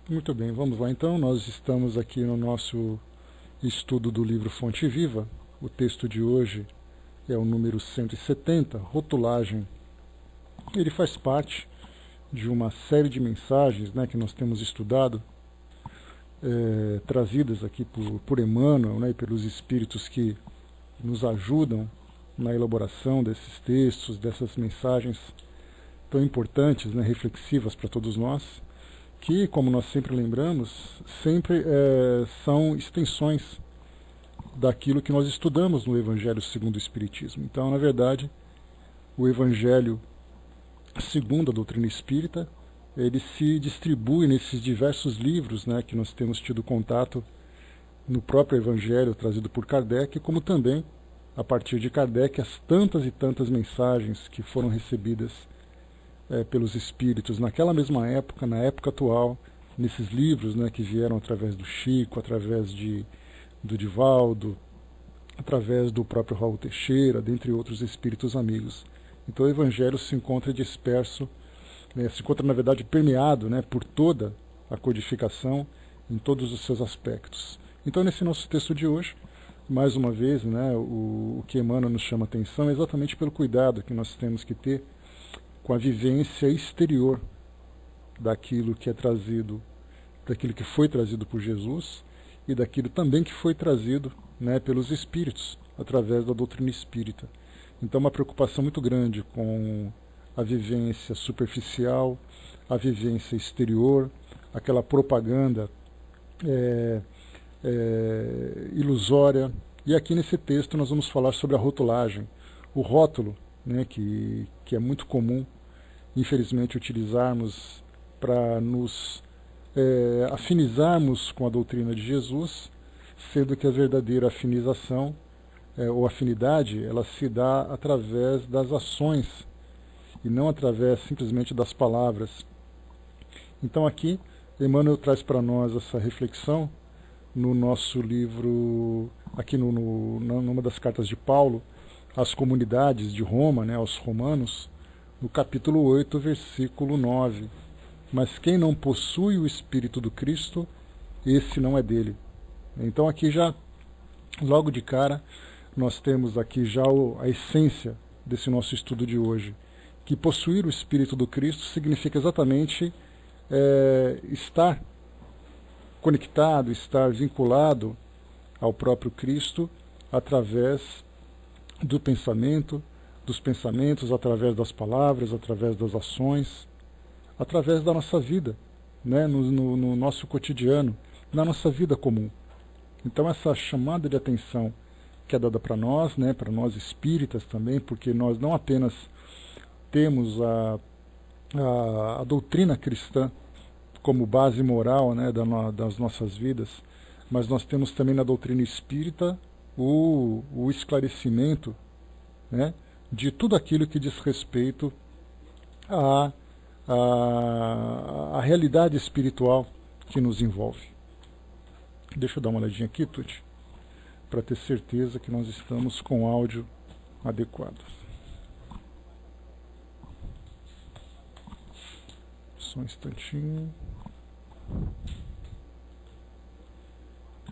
Muito bem, vamos lá então. Nós estamos aqui no nosso estudo do livro Fonte Viva. O texto de hoje é o número 170, Rotulagem. Ele faz parte de uma série de mensagens, né, que nós temos estudado, trazidas aqui por Emmanuel, né, e pelos espíritos que nos ajudam na elaboração desses textos, dessas mensagens tão importantes, né, reflexivas para todos nós, que, como nós sempre lembramos, sempre são extensões daquilo que nós estudamos no Evangelho segundo o Espiritismo. Então, na verdade, o Evangelho segundo a doutrina espírita, ele se distribui nesses diversos livros, né, que nós temos tido contato no próprio Evangelho trazido por Kardec, como também, a partir de Kardec, as tantas e tantas mensagens que foram recebidas pelos espíritos naquela mesma época, na época atual, nesses livros, né, que vieram através do Chico, através do Divaldo, através do próprio Raul Teixeira, dentre outros espíritos amigos. Então o Evangelho se encontra disperso, né, se encontra, na verdade, permeado, né, por toda a codificação em todos os seus aspectos. Então, nesse nosso texto de hoje, mais uma vez, né, o que Emmanuel nos chama a atenção é exatamente pelo cuidado que nós temos que ter com a vivência exterior daquilo que é trazido, daquilo que foi trazido por Jesus e daquilo também que foi trazido, né, pelos espíritos, através da doutrina espírita. Então, uma preocupação muito grande com a vivência superficial, a vivência exterior, aquela propaganda ilusória. E aqui nesse texto nós vamos falar sobre a rotulagem, o rótulo, né, que é muito comum, infelizmente, utilizarmos para nos afinizarmos com a doutrina de Jesus, sendo que a verdadeira afinização ou afinidade, ela se dá através das ações e não através simplesmente das palavras. Então aqui, Emmanuel traz para nós essa reflexão no nosso livro, aqui numa das cartas de Paulo, às comunidades de Roma, né, aos romanos, no capítulo 8, versículo 9. Mas quem não possui o Espírito do Cristo, esse não é dele. Então aqui já, logo de cara, nós temos aqui já a essência desse nosso estudo de hoje, que possuir o Espírito do Cristo significa exatamente estar conectado, estar vinculado ao próprio Cristo através do pensamento, dos pensamentos, através das palavras, através das ações, através da nossa vida, né, no nosso cotidiano, na nossa vida comum. Então essa chamada de atenção que é dada para nós, né, para nós espíritas também, porque nós não apenas temos a doutrina cristã como base moral, né, das nossas vidas, mas nós temos também na doutrina espírita o esclarecimento, né, de tudo aquilo que diz respeito à realidade espiritual que nos envolve. Deixa eu dar uma olhadinha aqui, Tuti, para ter certeza que nós estamos com áudio adequado. Só um instantinho.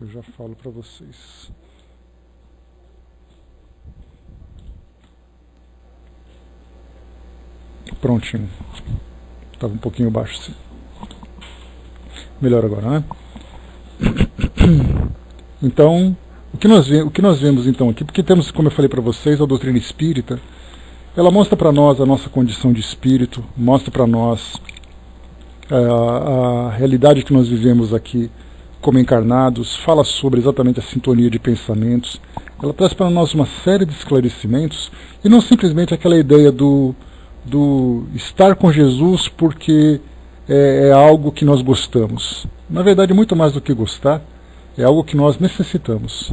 Eu já falo para vocês. Prontinho. Estava um pouquinho baixo, sim. Melhor agora, né? Então, o que nós vemos então aqui, porque temos, como eu falei para vocês, a doutrina espírita, ela mostra para nós a nossa condição de espírito, mostra para nós a realidade que nós vivemos aqui como encarnados, fala sobre exatamente a sintonia de pensamentos, ela traz para nós uma série de esclarecimentos, e não simplesmente aquela ideia do estar com Jesus porque é algo que nós gostamos. Na verdade, muito mais do que gostar, é algo que nós necessitamos.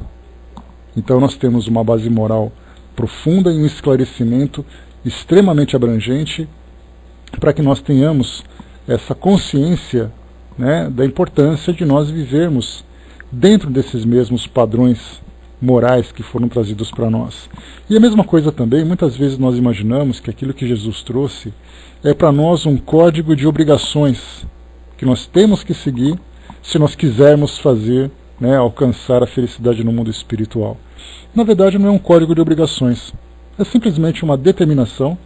Então nós temos uma base moral profunda e um esclarecimento extremamente abrangente para que nós tenhamos essa consciência, né, da importância de nós vivermos dentro desses mesmos padrões morais que foram trazidos para nós. E a mesma coisa também, muitas vezes nós imaginamos que aquilo que Jesus trouxe é para nós um código de obrigações, que nós temos que seguir se nós quisermos fazer, alcançar a felicidade no mundo espiritual. Na verdade, não é um código de obrigações, é simplesmente uma determinação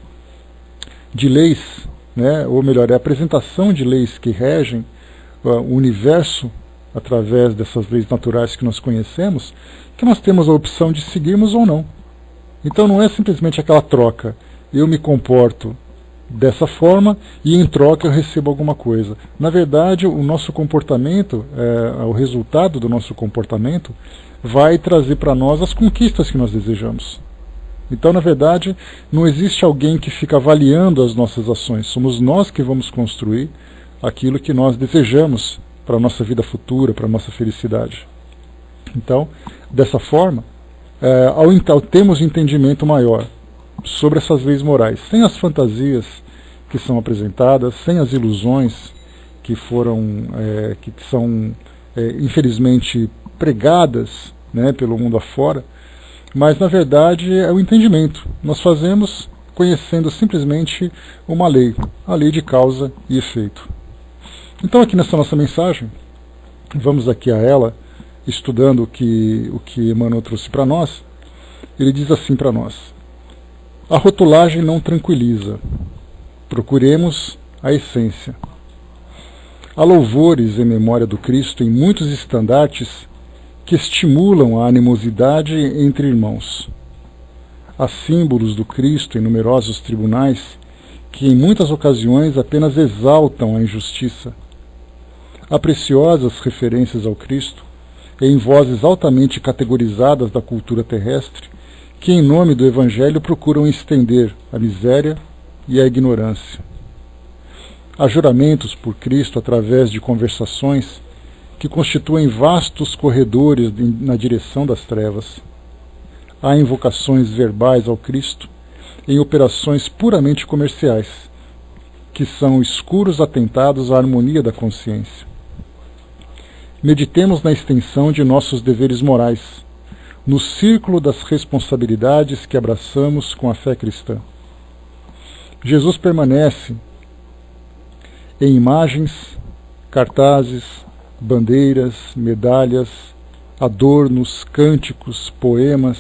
de leis, ou melhor, é a apresentação de leis que regem o universo através dessas leis naturais que nós conhecemos, que nós temos a opção de seguirmos ou não. Então não é simplesmente aquela troca, eu me comporto dessa forma e em troca eu recebo alguma coisa. Na verdade, o nosso comportamento, o resultado do nosso comportamento vai trazer para nós as conquistas que nós desejamos. Então, na verdade, não existe alguém que fica avaliando as nossas ações. Somos nós que vamos construir aquilo que nós desejamos para a nossa vida futura, para a nossa felicidade. Então, dessa forma, ao termos um entendimento maior sobre essas leis morais, sem as fantasias que são apresentadas, sem as ilusões que são infelizmente pregadas pelo mundo afora, mas na verdade é o entendimento. Nós fazemos conhecendo simplesmente uma lei, a lei de causa e efeito. Então aqui nessa nossa mensagem, vamos aqui a ela, estudando o que Emmanuel trouxe para nós. Ele diz assim para nós: a rotulagem não tranquiliza, procuremos a essência. Há louvores em memória do Cristo em muitos estandartes que estimulam a animosidade entre irmãos. Há símbolos do Cristo em numerosos tribunais que em muitas ocasiões apenas exaltam a injustiça. Há preciosas referências ao Cristo em vozes altamente categorizadas da cultura terrestre que em nome do Evangelho procuram estender a miséria e a ignorância. Há juramentos por Cristo através de conversações que constituem vastos corredores na direção das trevas. Há invocações verbais ao Cristo em operações puramente comerciais, que são escuros atentados à harmonia da consciência. Meditemos na extensão de nossos deveres morais, no círculo das responsabilidades que abraçamos com a fé cristã. Jesus permanece em imagens, cartazes, bandeiras, medalhas, adornos, cânticos, poemas,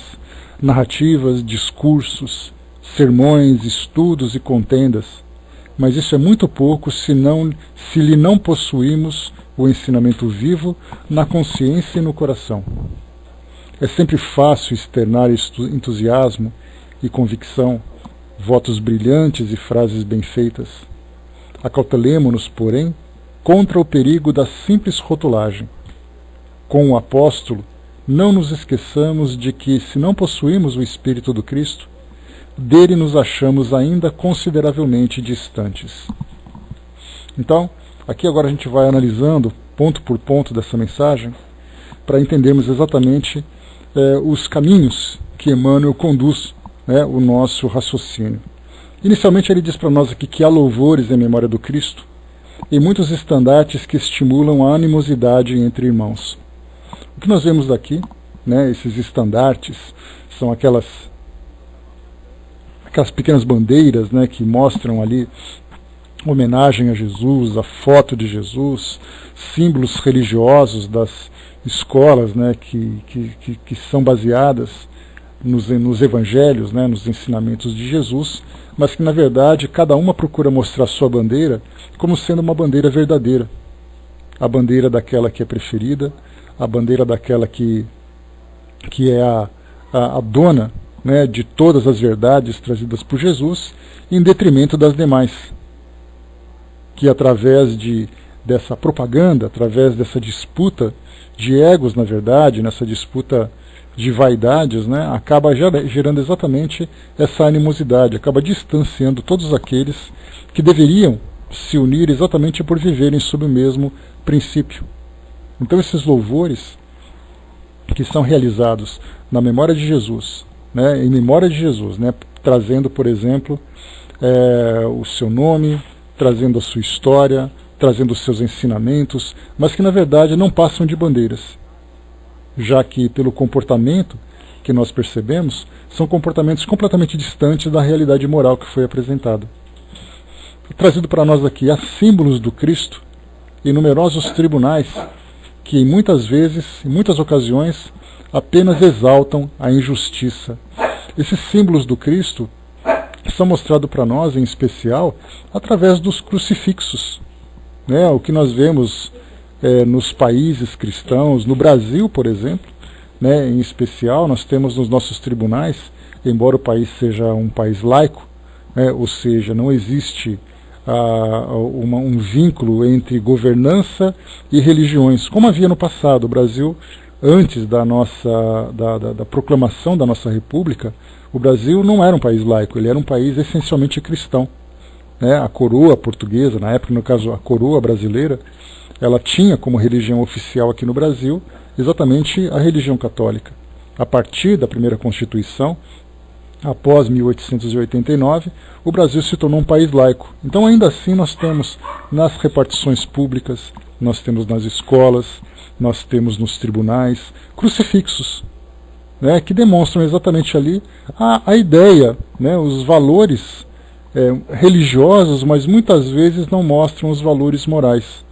narrativas, discursos, sermões, estudos e contendas, mas isso é muito pouco se lhe não possuímos o ensinamento vivo na consciência e no coração. É sempre fácil externar entusiasmo e convicção, votos brilhantes e frases bem feitas. Acautelemo-nos, porém, contra o perigo da simples rotulagem. Com o apóstolo, não nos esqueçamos de que, se não possuímos o Espírito do Cristo, dele nos achamos ainda consideravelmente distantes. Então, aqui agora a gente vai analisando, ponto por ponto dessa mensagem, para entendermos exatamente os caminhos que Emmanuel conduz o nosso raciocínio. Inicialmente ele diz para nós aqui que há louvores em memória do Cristo e muitos estandartes que estimulam a animosidade entre irmãos. O que nós vemos aqui, esses estandartes, são aquelas pequenas bandeiras que mostram ali homenagem a Jesus, a foto de Jesus, símbolos religiosos das escolas que são baseadas nos evangelhos, nos ensinamentos de Jesus, mas que na verdade cada uma procura mostrar sua bandeira como sendo uma bandeira verdadeira. A bandeira daquela que é preferida, a bandeira daquela que é a dona de todas as verdades trazidas por Jesus, em detrimento das demais, que através dessa propaganda, através dessa disputa de egos, na verdade, nessa disputa de vaidades, acaba gerando exatamente essa animosidade, acaba distanciando todos aqueles que deveriam se unir exatamente por viverem sob o mesmo princípio. Então esses louvores que são realizados na memória de Jesus, em memória de Jesus, trazendo, por exemplo, o seu nome, trazendo a sua história, trazendo os seus ensinamentos, mas que na verdade não passam de bandeiras, já que pelo comportamento que nós percebemos, são comportamentos completamente distantes da realidade moral que foi apresentada. Trazido para nós aqui, há símbolos do Cristo em numerosos tribunais que em muitas ocasiões, apenas exaltam a injustiça. Esses símbolos do Cristo são mostrados para nós, em especial, através dos crucifixos. Né? O que nós vemos nos países cristãos, no Brasil, por exemplo, né, em especial, nós temos nos nossos tribunais, embora o país seja um país laico, né, ou seja, não existe um vínculo entre governança e religiões, como havia no passado. O Brasil, antes da proclamação da nossa república, o Brasil não era um país laico, ele era um país essencialmente cristão. Né? A coroa portuguesa, na época, no caso, a coroa brasileira, ela tinha como religião oficial aqui no Brasil exatamente a religião católica. A partir da primeira Constituição, após 1889, o Brasil se tornou um país laico. Então, ainda assim, nós temos nas repartições públicas, nós temos nas escolas, nós temos nos tribunais, crucifixos, né, que demonstram exatamente ali a ideia, né, os valores religiosos, mas muitas vezes não mostram os valores morais.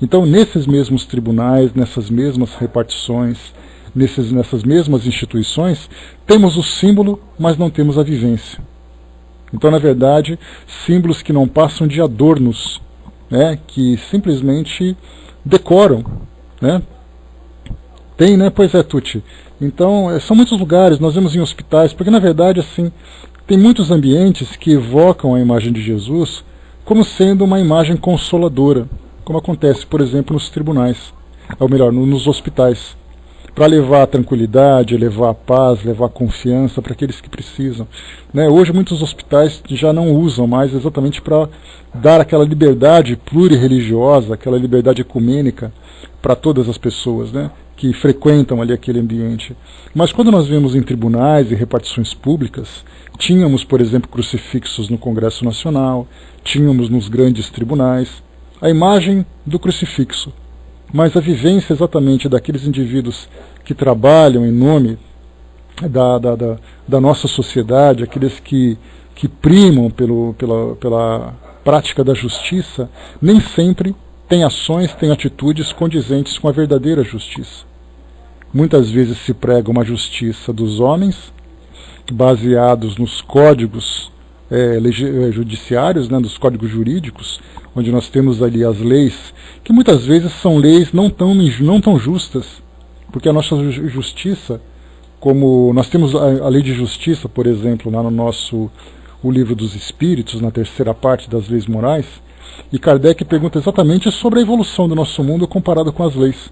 Então, nesses mesmos tribunais, nessas mesmas repartições, nessas mesmas instituições, temos o símbolo, mas não temos a vivência. Então, na verdade, símbolos que não passam de adornos, né, que simplesmente decoram. Né? Tem, né? Pois é, Tuti. Então, são muitos lugares, nós vemos em hospitais, porque, na verdade, assim, tem muitos ambientes que evocam a imagem de Jesus como sendo uma imagem consoladora, como acontece, por exemplo, nos tribunais, ou melhor, nos hospitais, para levar a tranquilidade, levar a paz, levar a confiança para aqueles que precisam. Né? Hoje muitos hospitais já não usam mais exatamente para dar aquela liberdade plurirreligiosa, aquela liberdade ecumênica para todas as pessoas, né, que frequentam ali aquele ambiente. Mas quando nós vemos em tribunais e repartições públicas, tínhamos, por exemplo, crucifixos no Congresso Nacional, tínhamos nos grandes tribunais, a imagem do crucifixo, mas a vivência exatamente daqueles indivíduos que trabalham em nome da nossa sociedade, aqueles que primam pela prática da justiça, nem sempre têm ações, têm atitudes condizentes com a verdadeira justiça. Muitas vezes se prega uma justiça dos homens, baseados nos códigos judiciários, né, dos códigos jurídicos, onde nós temos ali as leis, que muitas vezes são leis não tão justas, porque a nossa justiça, como nós temos a lei de justiça, por exemplo, lá no o livro dos Espíritos, na terceira parte das leis morais, e Kardec pergunta exatamente sobre a evolução do nosso mundo comparado com as leis.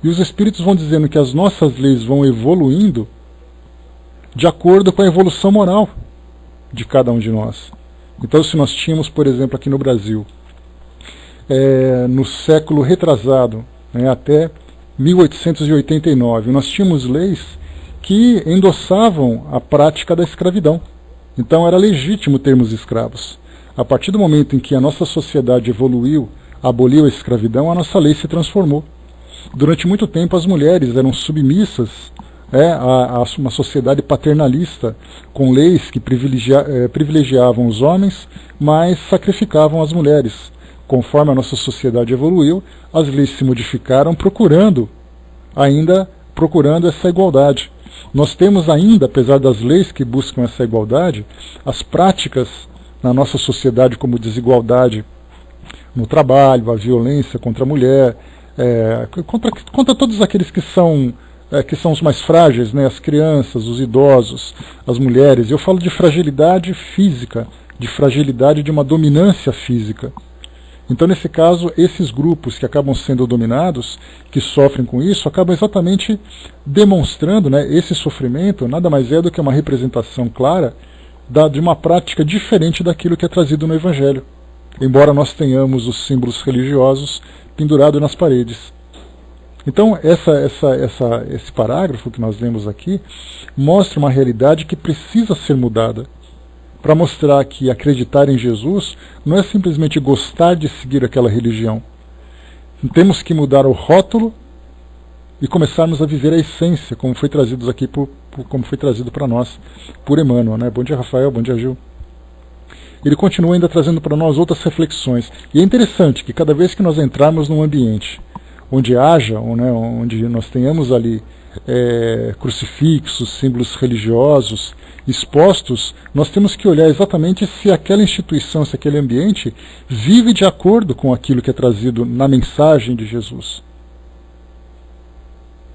E os Espíritos vão dizendo que as nossas leis vão evoluindo de acordo com a evolução moral de cada um de nós. Então, se nós tínhamos, por exemplo, aqui no Brasil, no século retrasado, né, até 1889, nós tínhamos leis que endossavam a prática da escravidão. Então era legítimo termos escravos. A partir do momento em que a nossa sociedade evoluiu, aboliu a escravidão, a nossa lei se transformou. Durante muito tempo as mulheres eram submissas a uma sociedade paternalista, com leis que privilegiavam os homens, mas sacrificavam as mulheres. Conforme a nossa sociedade evoluiu, as leis se modificaram procurando essa igualdade. Nós temos ainda, apesar das leis que buscam essa igualdade, as práticas na nossa sociedade como desigualdade no trabalho, a violência contra a mulher, contra todos aqueles que são os mais frágeis, né, as crianças, os idosos, as mulheres. Eu falo de fragilidade física, de fragilidade de uma dominância física. Então, nesse caso, esses grupos que acabam sendo dominados, que sofrem com isso, acabam exatamente demonstrando, né, esse sofrimento nada mais é do que uma representação clara de uma prática diferente daquilo que é trazido no Evangelho, embora nós tenhamos os símbolos religiosos pendurados nas paredes. Então, esse parágrafo que nós lemos aqui mostra uma realidade que precisa ser mudada, para mostrar que acreditar em Jesus não é simplesmente gostar de seguir aquela religião. Temos que mudar o rótulo e começarmos a viver a essência, como foi trazido aqui como foi trazido para nós por Emmanuel, né? Bom dia, Rafael. Bom dia, Gil. ele continua ainda trazendo para nós outras reflexões. E é interessante que cada vez que nós entrarmos num ambiente onde haja, onde nós tenhamos ali crucifixos, símbolos religiosos expostos, nós temos que olhar exatamente se aquela instituição, se aquele ambiente vive de acordo com aquilo que é trazido na mensagem de Jesus.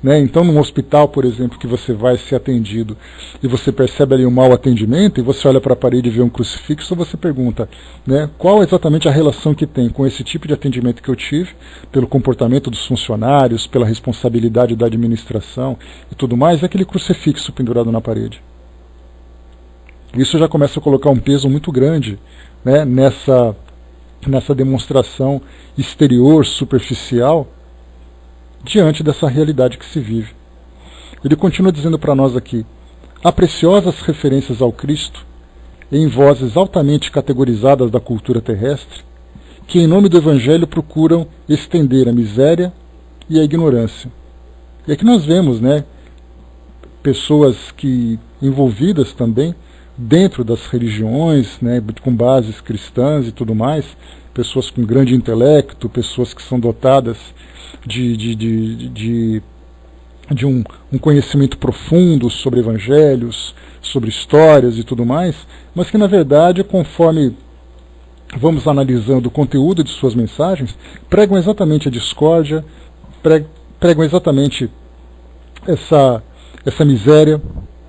Então, num hospital, por exemplo, que você vai ser atendido e você percebe ali um mau atendimento e você olha para a parede e vê um crucifixo, você pergunta, qual exatamente a relação que tem com esse tipo de atendimento que eu tive, pelo comportamento dos funcionários, pela responsabilidade da administração e tudo mais, é aquele crucifixo pendurado na parede. Isso já começa a colocar um peso muito grande nessa demonstração exterior, superficial, diante dessa realidade que se vive. Ele continua dizendo para nós aqui: há preciosas referências ao Cristo em vozes altamente categorizadas da cultura terrestre, que em nome do Evangelho procuram estender a miséria e a ignorância. E aqui nós vemos pessoas envolvidas também dentro das religiões, com bases cristãs e tudo mais, pessoas com grande intelecto, pessoas que são dotadas de um conhecimento profundo sobre evangelhos, sobre histórias e tudo mais, mas que na verdade, conforme vamos analisando o conteúdo de suas mensagens, pregam exatamente a discórdia, pregam exatamente essa miséria,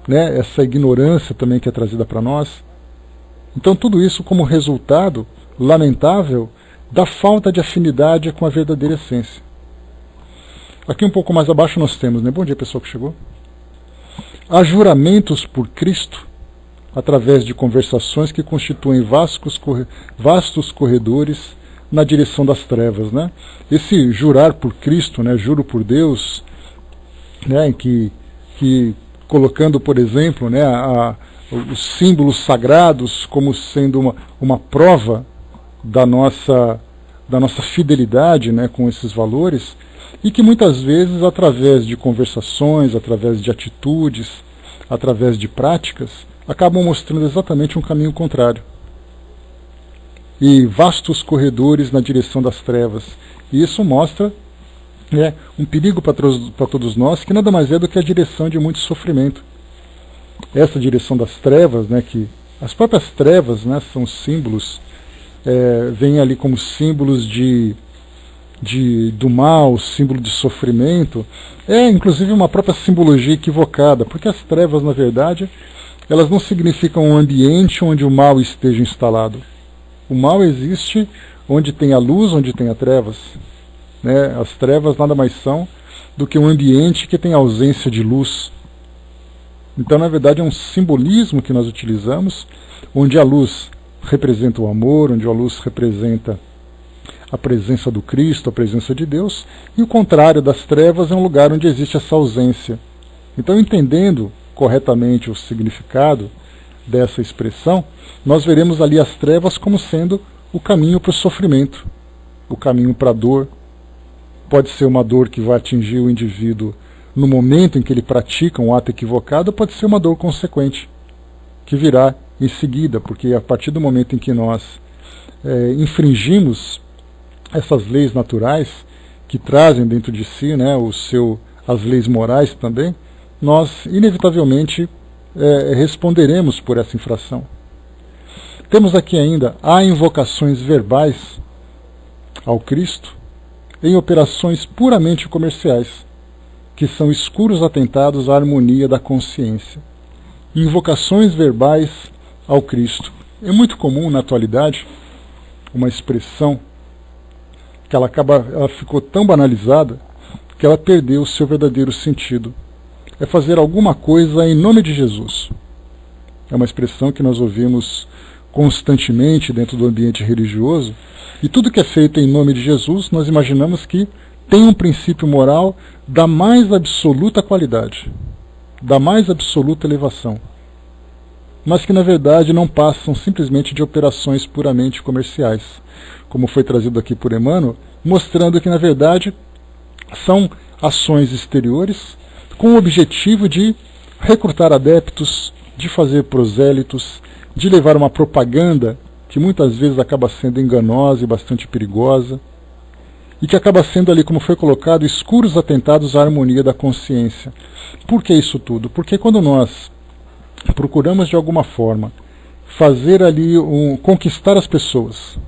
essa ignorância também que é trazida para nós. Então tudo isso como resultado lamentável da falta de afinidade com a verdadeira essência. Aqui um pouco mais abaixo nós temos, bom dia pessoal que chegou, há juramentos por Cristo através de conversações que constituem vastos corredores na direção das trevas. Esse jurar por Cristo, juro por Deus, que colocando, por exemplo, os símbolos sagrados como sendo uma prova da nossa fidelidade com esses valores, e que muitas vezes, através de conversações, através de atitudes, através de práticas, acabam mostrando exatamente um caminho contrário. E vastos corredores na direção das trevas. E isso mostra um perigo para todos nós, que nada mais é do que a direção de muito sofrimento. Essa direção das trevas, que as próprias trevas são símbolos, vêm ali como símbolos do mal, símbolo de sofrimento, inclusive uma própria simbologia equivocada, porque as trevas, na verdade, elas não significam um ambiente onde o mal esteja instalado. O mal existe onde tem a luz, onde tem as trevas. As trevas nada mais são do que um ambiente que tem ausência de luz. Então, na verdade, é um simbolismo que nós utilizamos, onde a luz representa o amor, onde a luz representa a presença do Cristo, a presença de Deus, e o contrário das trevas é um lugar onde existe essa ausência. Então, entendendo corretamente o significado dessa expressão, nós veremos ali as trevas como sendo o caminho para o sofrimento, o caminho para a dor. Pode ser uma dor que vai atingir o indivíduo no momento em que ele pratica um ato equivocado, pode ser uma dor consequente, que virá em seguida, porque a partir do momento em que nós infringimos essas leis naturais, que trazem dentro de si as leis morais também, nós inevitavelmente responderemos por essa infração. Temos aqui ainda, há invocações verbais ao Cristo em operações puramente comerciais, que são escuros atentados à harmonia da consciência. Invocações verbais ao Cristo. É muito comum na atualidade uma expressão que ela ficou tão banalizada que ela perdeu o seu verdadeiro sentido. É fazer alguma coisa em nome de Jesus. É uma expressão que nós ouvimos constantemente dentro do ambiente religioso, e tudo que é feito em nome de Jesus, nós imaginamos que tem um princípio moral da mais absoluta qualidade, da mais absoluta elevação, mas que na verdade não passam simplesmente de operações puramente comerciais, como foi trazido aqui por Emmanuel, mostrando que na verdade são ações exteriores com o objetivo de recrutar adeptos, de fazer prosélitos, de levar uma propaganda que muitas vezes acaba sendo enganosa e bastante perigosa, e que acaba sendo ali, como foi colocado, escuros atentados à harmonia da consciência. Por que isso tudo? Porque quando nós procuramos de alguma forma fazer ali conquistar as pessoas,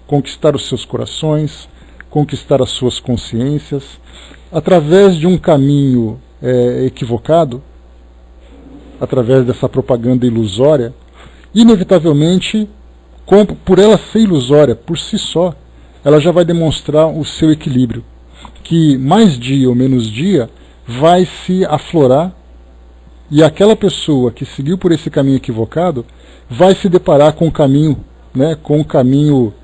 conquistar os seus corações, conquistar as suas consciências, através de um caminho equivocado, através dessa propaganda ilusória, inevitavelmente, por ela ser ilusória por si só, ela já vai demonstrar o seu equilíbrio, que mais dia ou menos dia vai se aflorar, e aquela pessoa que seguiu por esse caminho equivocado vai se deparar com um caminho, com um caminho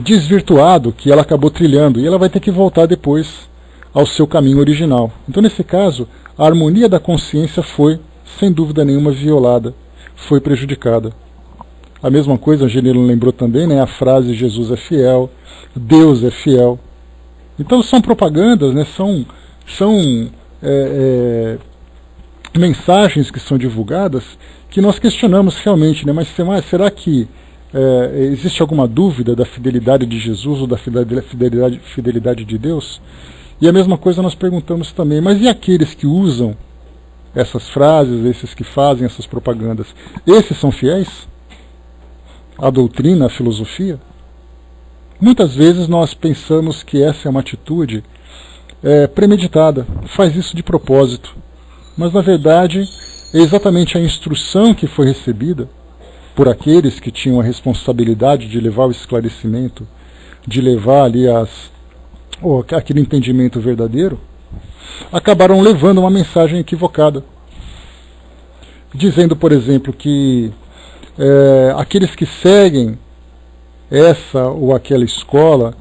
desvirtuado que ela acabou trilhando, e ela vai ter que voltar depois ao seu caminho original. Então, nesse caso, a harmonia da consciência foi, sem dúvida nenhuma, violada, foi prejudicada. A mesma coisa, a Angelina lembrou também, a frase Jesus é fiel, Deus é fiel. Então são propagandas, são mensagens que são divulgadas que nós questionamos realmente, mas será que existe alguma dúvida da fidelidade de Jesus ou da fidelidade de Deus? E a mesma coisa nós perguntamos também, mas e aqueles que usam essas frases, esses que fazem essas propagandas, esses são fiéis? A doutrina, a filosofia? Muitas vezes nós pensamos que essa é uma atitude premeditada, faz isso de propósito, mas na verdade é exatamente a instrução que foi recebida por aqueles que tinham a responsabilidade de levar o esclarecimento, de levar ali aquele entendimento verdadeiro, acabaram levando uma mensagem equivocada, dizendo, por exemplo, que aqueles que seguem essa ou aquela escola,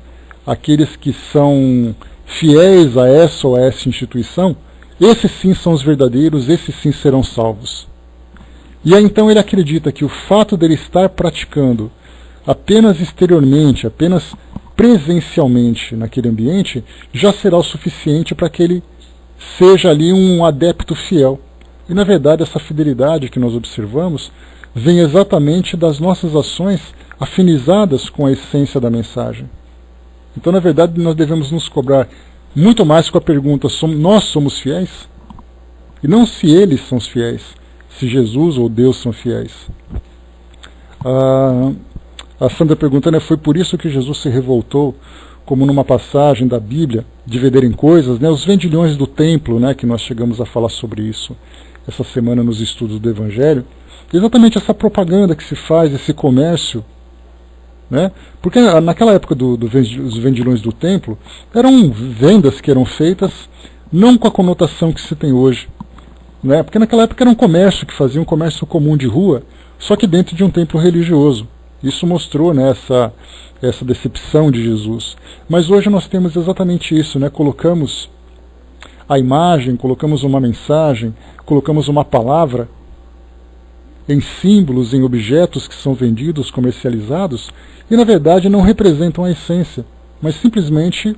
aqueles que são fiéis a essa ou a essa instituição, esses sim são os verdadeiros, esses sim serão salvos. E aí então ele acredita que o fato dele estar praticando apenas exteriormente, apenas presencialmente naquele ambiente, já será o suficiente para que ele seja ali um adepto fiel. E na verdade essa fidelidade que nós observamos vem exatamente das nossas ações afinizadas com a essência da mensagem. Então, na verdade, nós devemos nos cobrar muito mais com a pergunta: nós somos fiéis? E não se eles são fiéis, se Jesus ou Deus são fiéis. A Sandra pergunta, foi por isso que Jesus se revoltou, como numa passagem da Bíblia, de venderem coisas, os vendilhões do templo, que nós chegamos a falar sobre isso essa semana nos estudos do Evangelho. Exatamente essa propaganda que se faz, esse comércio, porque naquela época dos vendilhões do templo, eram vendas que eram feitas não com a conotação que se tem hoje, porque naquela época era um comércio que fazia um comércio comum de rua, só que dentro de um templo religioso. Isso mostrou essa decepção de Jesus. Mas hoje nós temos exatamente isso, colocamos a imagem, colocamos uma mensagem, colocamos uma palavra em símbolos, em objetos que são vendidos, comercializados, e na verdade não representam a essência, mas simplesmente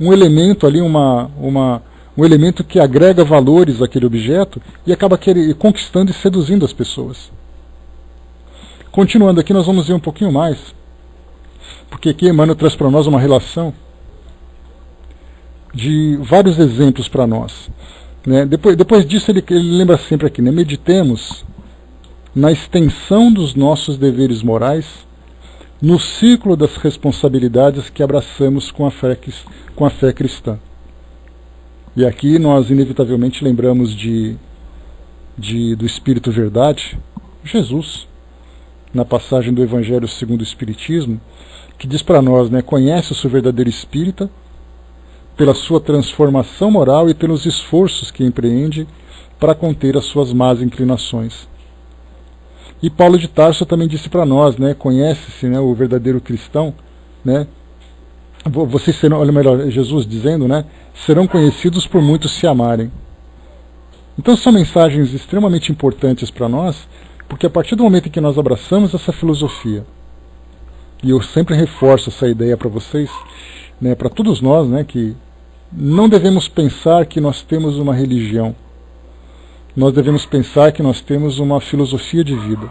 um elemento ali, um elemento que agrega valores àquele objeto e acaba conquistando e seduzindo as pessoas. Continuando aqui, nós vamos ver um pouquinho mais, porque aqui Emmanuel traz para nós uma relação de vários exemplos para nós. Depois disso ele lembra sempre aqui, meditemos na extensão dos nossos deveres morais, no ciclo das responsabilidades que abraçamos com a fé cristã. E aqui nós inevitavelmente lembramos do Espírito Verdade, Jesus, na passagem do Evangelho segundo o Espiritismo, que diz para nós, conhece o seu verdadeiro espírita pela sua transformação moral e pelos esforços que empreende para conter as suas más inclinações. E Paulo de Tarso também disse para nós, conhece-se o verdadeiro cristão, vocês serão, olha melhor, Jesus dizendo, serão conhecidos por muitos se amarem. Então são mensagens extremamente importantes para nós, porque a partir do momento em que nós abraçamos essa filosofia, e eu sempre reforço essa ideia para vocês, para todos nós, que não devemos pensar que nós temos uma religião. Nós devemos pensar que nós temos uma filosofia de vida.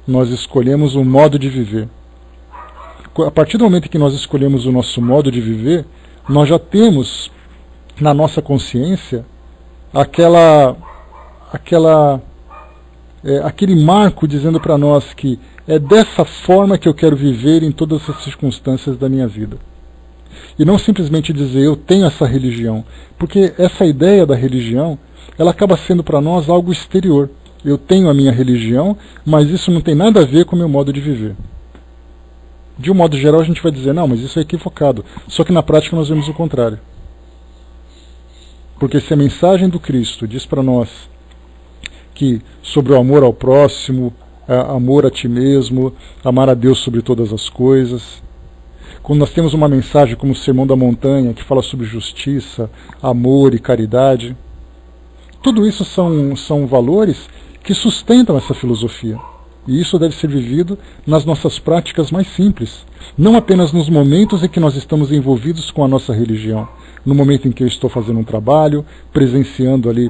nós escolhemos um modo de viver. A partir do momento em que nós escolhemos o nosso modo de viver, nós já temos na nossa consciência aquele marco dizendo para nós que é dessa forma que eu quero viver em todas as circunstâncias da minha vida. E não simplesmente dizer eu tenho essa religião, porque essa ideia da religião, ela acaba sendo para nós algo exterior. Eu tenho a minha religião, mas isso não tem nada a ver com o meu modo de viver. De um modo geral a gente vai dizer, não, mas isso é equivocado. Só que na prática nós vemos o contrário. Porque se a mensagem do Cristo diz para nós que sobre o amor ao próximo, amor a ti mesmo, amar a Deus sobre todas as coisas, quando nós temos uma mensagem como o Sermão da Montanha, que fala sobre justiça, amor e caridade, tudo isso são valores que sustentam essa filosofia. E isso deve ser vivido nas nossas práticas mais simples, não apenas nos momentos em que nós estamos envolvidos com a nossa religião, no momento em que eu estou fazendo um trabalho, presenciando ali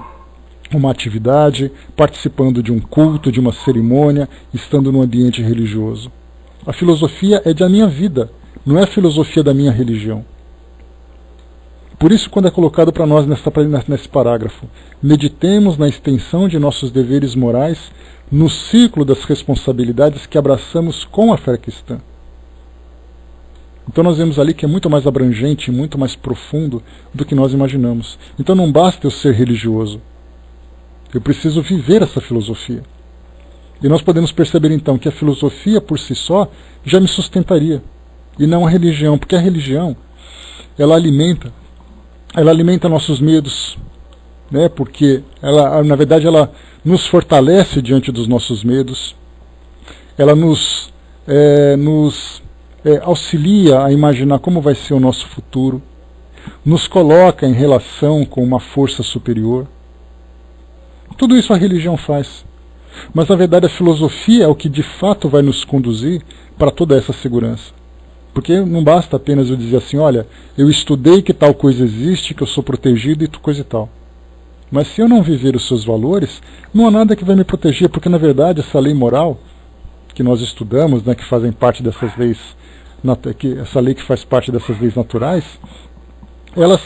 uma atividade, participando de um culto, de uma cerimônia, estando num ambiente religioso. A filosofia é da minha vida, não é a filosofia da minha religião. Por isso, quando é colocado para nós nesse parágrafo, meditemos na extensão de nossos deveres morais no ciclo das responsabilidades que abraçamos com a fé cristã. Então nós vemos ali que é muito mais abrangente, muito mais profundo do que nós imaginamos. Então não basta eu ser religioso. Eu preciso viver essa filosofia. E nós podemos perceber então que a filosofia por si só já me sustentaria. E não a religião, porque a religião, ela alimenta nossos medos, né? Porque na verdade ela nos fortalece diante dos nossos medos, ela nos auxilia a imaginar como vai ser o nosso futuro, nos coloca em relação com uma força superior. Tudo isso a religião faz. Mas na verdade a filosofia é o que de fato vai nos conduzir para toda essa segurança. Porque não basta apenas eu dizer assim, olha, eu estudei que tal coisa existe, que eu sou protegido e coisa e tal. Mas se eu não viver os seus valores, não há nada que vai me proteger, porque na verdade essa lei moral que nós estudamos, né, que fazem parte dessas leis, essa lei que faz parte dessas leis naturais, elas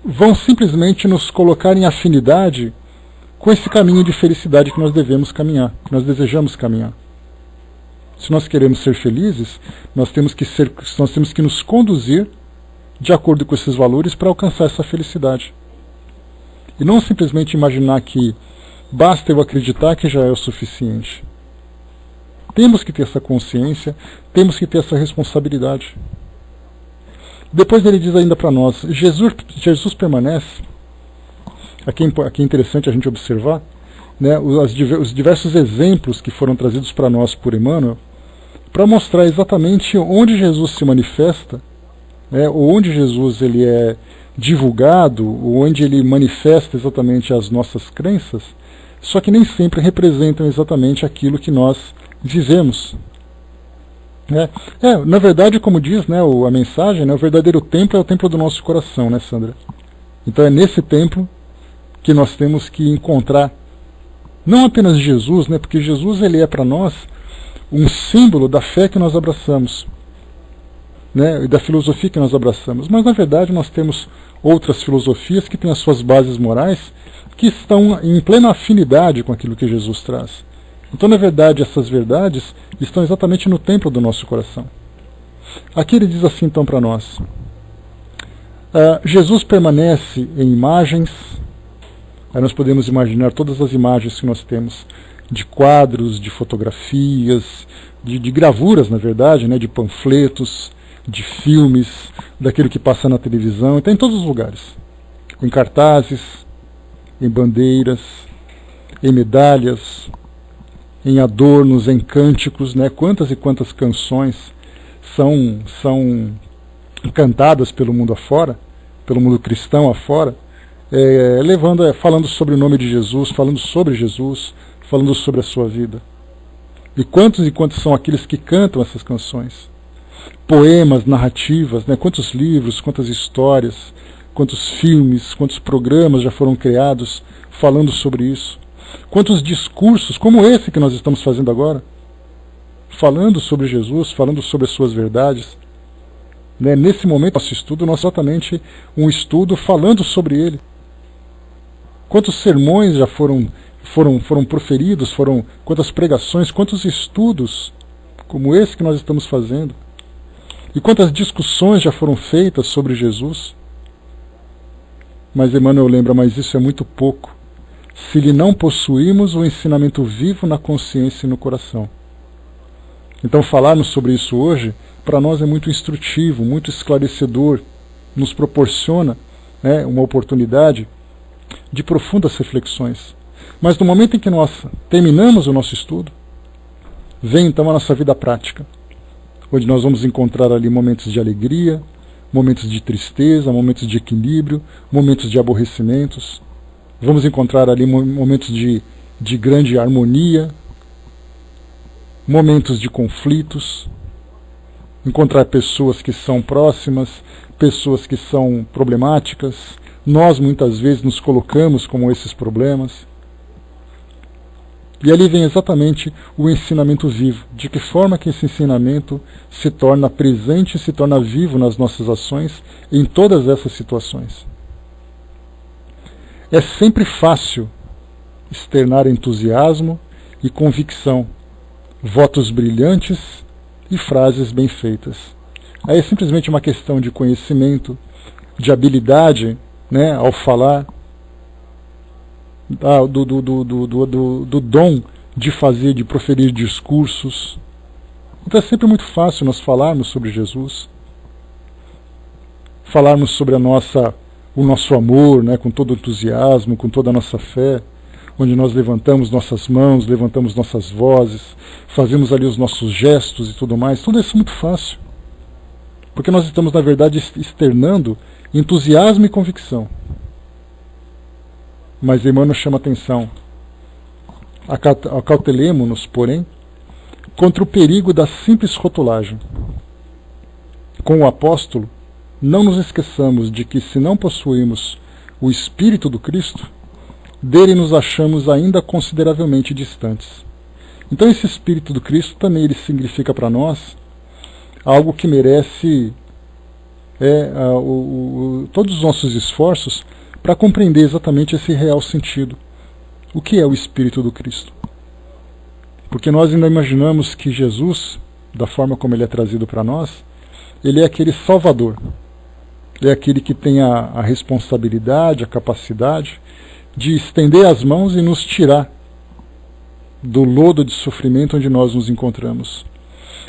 vão simplesmente nos colocar em afinidade com esse caminho de felicidade que nós devemos caminhar, que nós desejamos caminhar. Se nós queremos ser felizes, nós temos que nos conduzir de acordo com esses valores para alcançar essa felicidade. E não simplesmente imaginar que basta eu acreditar que já é o suficiente. Temos que ter essa consciência, temos que ter essa responsabilidade. Depois ele diz ainda para nós, Jesus permanece, aqui é interessante a gente observar, né, os diversos exemplos que foram trazidos para nós por Emmanuel, para mostrar exatamente onde Jesus se manifesta, né, ou onde Jesus ele é divulgado, ou onde ele manifesta exatamente as nossas crenças, só que nem sempre representam exatamente aquilo que nós vivemos. Na verdade, como diz, né, a mensagem, né, o verdadeiro templo é o templo do nosso coração, né, Sandra? Então é nesse templo que nós temos que encontrar não apenas Jesus, né, porque Jesus ele é para nós um símbolo da fé que nós abraçamos, né, e da filosofia que nós abraçamos, mas na verdade nós temos outras filosofias que têm as suas bases morais que estão em plena afinidade com aquilo que Jesus traz. Então, na verdade, essas verdades estão exatamente no templo do nosso coração. Aqui ele diz assim então para nós, Jesus permanece em imagens. Aí nós podemos imaginar todas as imagens que nós temos de quadros, de fotografias, de gravuras, na verdade, né, de panfletos, de filmes, daquilo que passa na televisão, está em todos os lugares. Em cartazes, em bandeiras, em medalhas, em adornos, em cânticos, né? Quantas e quantas canções são cantadas pelo mundo afora, pelo mundo cristão afora, falando sobre o nome de Jesus, falando sobre a sua vida. E quantos são aqueles que cantam essas canções? Poemas, narrativas, né? Quantos livros, quantas histórias, quantos filmes, quantos programas já foram criados falando sobre isso. Quantos discursos, como esse que nós estamos fazendo agora, falando sobre Jesus, falando sobre as suas verdades. Né? Nesse momento, nosso estudo, nós exatamente um estudo falando sobre ele. Quantos sermões já foram proferidos, quantas pregações, quantos estudos como esse que nós estamos fazendo. E quantas discussões já foram feitas sobre Jesus. Mas Emmanuel lembra, mas isso é muito pouco, se lhe não possuímos o ensinamento vivo na consciência e no coração. Então falarmos sobre isso hoje, para nós é muito instrutivo, muito esclarecedor, nos proporciona, né, uma oportunidade de profundas reflexões. Mas no momento em que nós terminamos o nosso estudo, vem então a nossa vida prática, onde nós vamos encontrar ali momentos de alegria, momentos de tristeza, momentos de equilíbrio, momentos de aborrecimentos. Vamos encontrar ali momentos de grande harmonia, momentos de conflitos, encontrar pessoas que são próximas, pessoas que são problemáticas. Nós muitas vezes nos colocamos como esses problemas. E ali vem exatamente o ensinamento vivo. De que forma que esse ensinamento se torna presente, se torna vivo nas nossas ações, em todas essas situações. É sempre fácil externar entusiasmo e convicção, votos brilhantes e frases bem feitas. Aí é simplesmente uma questão de conhecimento, de habilidade, né, ao falar, do dom de fazer, de proferir discursos. Então é sempre muito fácil nós falarmos sobre Jesus, falarmos sobre o nosso amor, né, com todo o entusiasmo, com toda a nossa fé, onde nós levantamos nossas mãos, levantamos nossas vozes, fazemos ali os nossos gestos e tudo mais. Tudo isso é muito fácil, porque nós estamos, na verdade, externando entusiasmo e convicção. Mas Emmanuel chama atenção. Acautelemo-nos, porém, contra o perigo da simples rotulagem. Com o apóstolo, não nos esqueçamos de que, se não possuímos o Espírito do Cristo, dele nos achamos ainda consideravelmente distantes. Então esse Espírito do Cristo também ele significa para nós algo que merece todos os nossos esforços para compreender exatamente esse real sentido. O que é o Espírito do Cristo? Porque nós ainda imaginamos que Jesus, da forma como ele é trazido para nós, ele é aquele Salvador. É aquele que tem a responsabilidade, a capacidade de estender as mãos e nos tirar do lodo de sofrimento onde nós nos encontramos.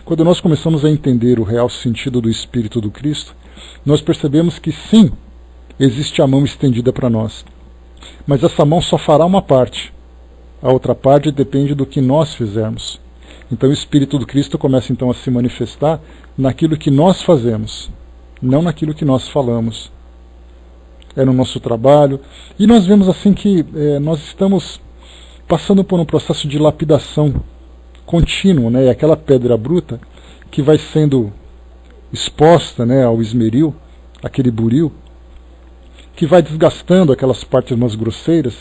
Quando nós começamos a entender o real sentido do Espírito do Cristo, nós percebemos que sim, existe a mão estendida para nós. Mas essa mão só fará uma parte. A outra parte depende do que nós fizermos. Então o Espírito do Cristo começa então a se manifestar naquilo que nós fazemos, não naquilo que nós falamos. É no nosso trabalho. E nós vemos assim que nós estamos passando por um processo de lapidação contínuo, né? Aquela pedra bruta que vai sendo exposta, né, ao esmeril, aquele buril, que vai desgastando aquelas partes mais grosseiras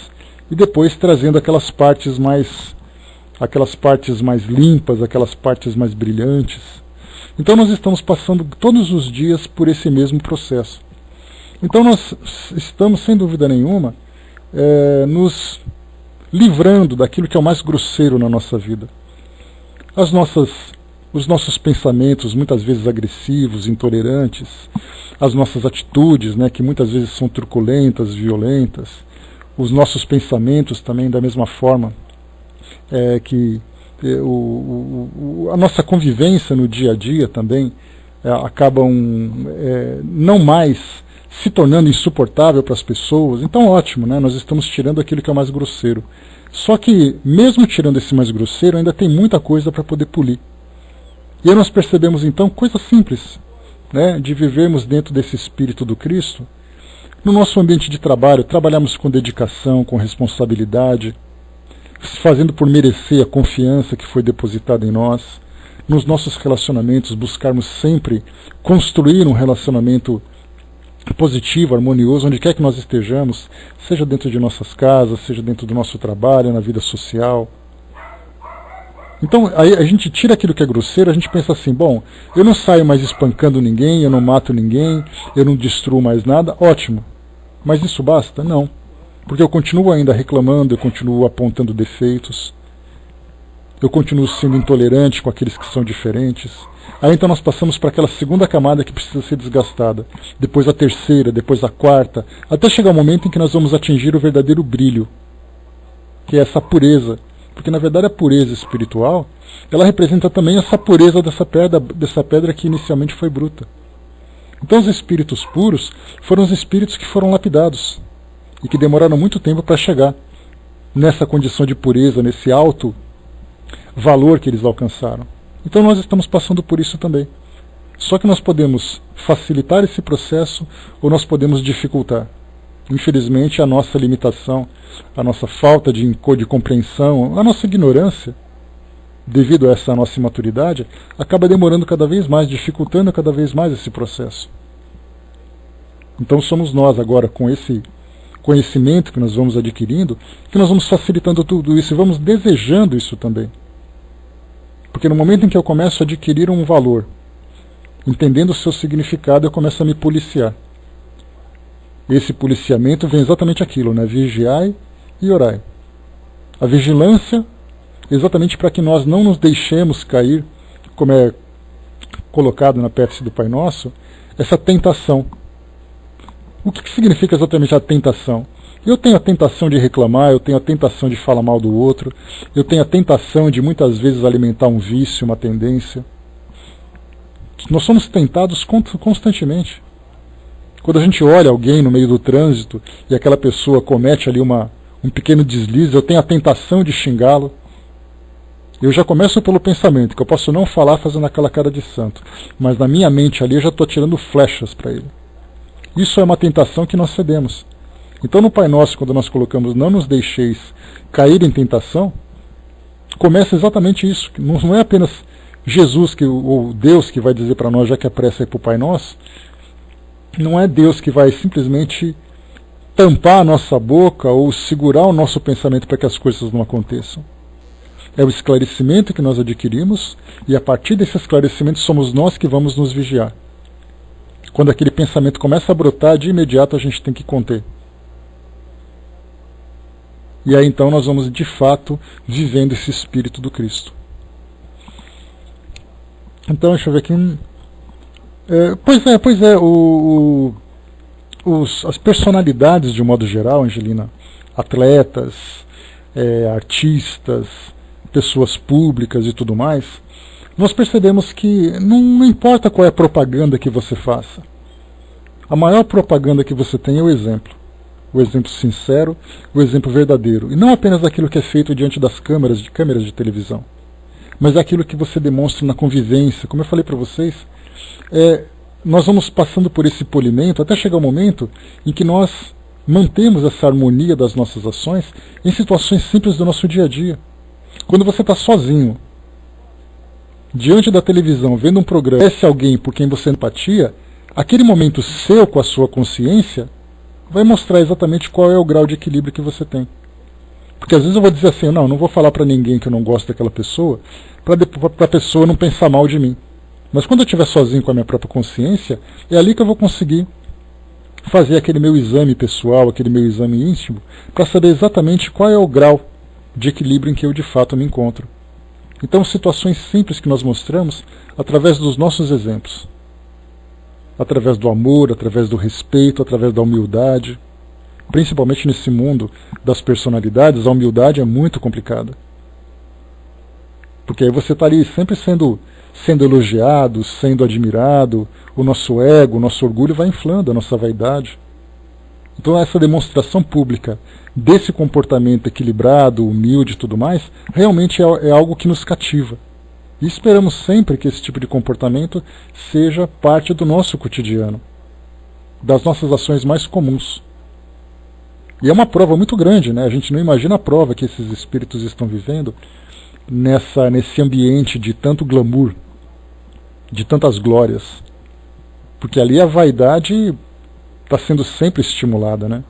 e depois trazendo aquelas partes mais limpas, aquelas partes mais brilhantes. Então nós estamos passando todos os dias por esse mesmo processo. Então nós estamos, sem dúvida nenhuma, nos livrando daquilo que é o mais grosseiro na nossa vida. Os nossos pensamentos, muitas vezes agressivos, intolerantes, as nossas atitudes, né, que muitas vezes são truculentas, violentas, os nossos pensamentos também, da mesma forma, a nossa convivência no dia a dia também acabam não mais se tornando insuportável para as pessoas. Então ótimo, né, nós estamos tirando aquilo que é o mais grosseiro. Só que mesmo tirando esse mais grosseiro, ainda tem muita coisa para poder polir. E aí nós percebemos então coisa simples, né, de vivermos dentro desse Espírito do Cristo. No nosso ambiente de trabalho, trabalhamos com dedicação, com responsabilidade, fazendo por merecer a confiança que foi depositada em nós. Nos nossos relacionamentos, buscarmos sempre construir um relacionamento positivo, harmonioso, onde quer que nós estejamos, seja dentro de nossas casas, seja dentro do nosso trabalho, na vida social. Então aí a gente tira aquilo que é grosseiro, a gente pensa assim, bom, eu não saio mais espancando ninguém, eu não mato ninguém, eu não destruo mais nada, ótimo. Mas isso basta? Não. Porque eu continuo ainda reclamando, eu continuo apontando defeitos, eu continuo sendo intolerante com aqueles que são diferentes. Aí então nós passamos para aquela segunda camada que precisa ser desgastada, depois a terceira, depois a quarta, até chegar o momento em que nós vamos atingir o verdadeiro brilho, que é essa pureza. Porque na verdade a pureza espiritual, ela representa também essa pureza dessa pedra que inicialmente foi bruta. Então os espíritos puros foram os espíritos que foram lapidados e que demoraram muito tempo para chegar nessa condição de pureza, nesse alto valor que eles alcançaram. Então nós estamos passando por isso também. Só que nós podemos facilitar esse processo ou nós podemos dificultar. Infelizmente, a nossa limitação, a nossa falta de compreensão, a nossa ignorância, devido a essa nossa imaturidade, acaba demorando cada vez mais, dificultando cada vez mais esse processo. Então somos nós agora, com esse conhecimento que nós vamos adquirindo, que nós vamos facilitando tudo isso e vamos desejando isso também. Porque no momento em que eu começo a adquirir um valor, entendendo o seu significado, eu começo a me policiar. Esse policiamento vem exatamente aquilo, né? Vigiai e orai. A vigilância, exatamente para que nós não nos deixemos cair, como é colocado na prece do Pai Nosso, essa tentação. O que significa exatamente a tentação? Eu tenho a tentação de reclamar, eu tenho a tentação de falar mal do outro, eu tenho a tentação de muitas vezes alimentar um vício, uma tendência. Nós somos tentados constantemente. Quando a gente olha alguém no meio do trânsito e aquela pessoa comete ali um pequeno deslize, eu tenho a tentação de xingá-lo. Eu já começo pelo pensamento, que eu posso não falar fazendo aquela cara de santo, mas na minha mente ali eu já estou tirando flechas para ele. Isso é uma tentação que nós cedemos. Então no Pai Nosso, quando nós colocamos não nos deixeis cair em tentação, começa exatamente isso. Não é apenas Jesus ou Deus que vai dizer para nós, já que a prece é para o Pai Nosso, não é Deus que vai simplesmente tampar a nossa boca ou segurar o nosso pensamento para que as coisas não aconteçam. É o esclarecimento que nós adquirimos e a partir desse esclarecimento somos nós que vamos nos vigiar. Quando aquele pensamento começa a brotar, de imediato a gente tem que conter. E aí então nós vamos de fato vivendo esse Espírito do Cristo. Então deixa eu ver aqui. As personalidades de um modo geral, Angelina, atletas, artistas, pessoas públicas e tudo mais, nós percebemos que não importa qual é a propaganda que você faça, a maior propaganda que você tem é o exemplo sincero, o exemplo verdadeiro, e não apenas aquilo que é feito diante das câmeras de televisão, mas aquilo que você demonstra na convivência. Como eu falei para vocês, nós vamos passando por esse polimento até chegar o momento em que nós mantemos essa harmonia das nossas ações em situações simples do nosso dia a dia. Quando você está sozinho, diante da televisão, vendo um programa, conhece alguém por quem você tem empatia, aquele momento seu com a sua consciência vai mostrar exatamente qual é o grau de equilíbrio que você tem. Porque às vezes eu vou dizer assim, não vou falar para ninguém que eu não gosto daquela pessoa, para a pessoa não pensar mal de mim. Mas quando eu estiver sozinho com a minha própria consciência, é ali que eu vou conseguir fazer aquele meu exame pessoal, aquele meu exame íntimo, para saber exatamente qual é o grau de equilíbrio em que eu de fato me encontro. Então, situações simples que nós mostramos através dos nossos exemplos. Através do amor, através do respeito, através da humildade. Principalmente nesse mundo das personalidades, a humildade é muito complicada. Porque aí você está ali sempre sendo elogiado, sendo admirado, o nosso ego, o nosso orgulho vai inflando a nossa vaidade. Então essa demonstração pública desse comportamento equilibrado, humilde e tudo mais, realmente é algo que nos cativa. E esperamos sempre que esse tipo de comportamento seja parte do nosso cotidiano, das nossas ações mais comuns. E é uma prova muito grande, né? A gente não imagina a prova que esses espíritos estão vivendo nesse ambiente de tanto glamour, de tantas glórias. Porque ali a vaidade está sendo sempre estimulada, né?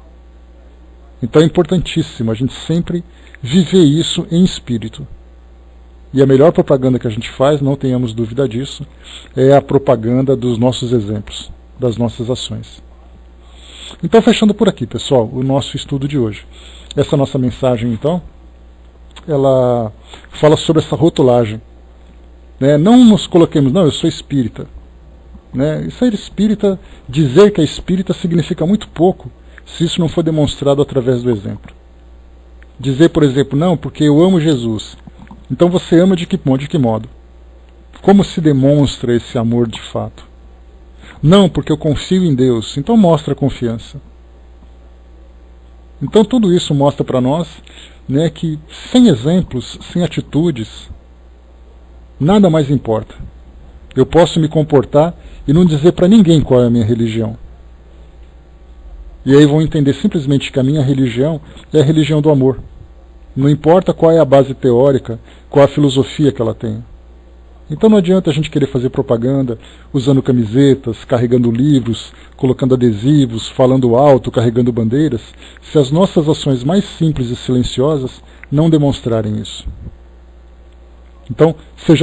Então é importantíssimo a gente sempre viver isso em espírito. E a melhor propaganda que a gente faz, não tenhamos dúvida disso, é a propaganda dos nossos exemplos, das nossas ações. Então, fechando por aqui, pessoal, o nosso estudo de hoje. Essa nossa mensagem, então, ela fala sobre essa rotulagem. Né? Não nos coloquemos, não, eu sou espírita. Né? Ser espírita, dizer que é espírita significa muito pouco, se isso não for demonstrado através do exemplo. Dizer, por exemplo, não, porque eu amo Jesus. Então você ama de que modo? Como se demonstra esse amor de fato? Não, porque eu confio em Deus. Então mostra a confiança. Então tudo isso mostra para nós, né, que sem exemplos, sem atitudes, nada mais importa. Eu posso me comportar e não dizer para ninguém qual é a minha religião. E aí vão entender simplesmente que a minha religião é a religião do amor. Não importa qual é a base teórica, qual a filosofia que ela tem. Então não adianta a gente querer fazer propaganda usando camisetas, carregando livros, colocando adesivos, falando alto, carregando bandeiras, se as nossas ações mais simples e silenciosas não demonstrarem isso. Então, seja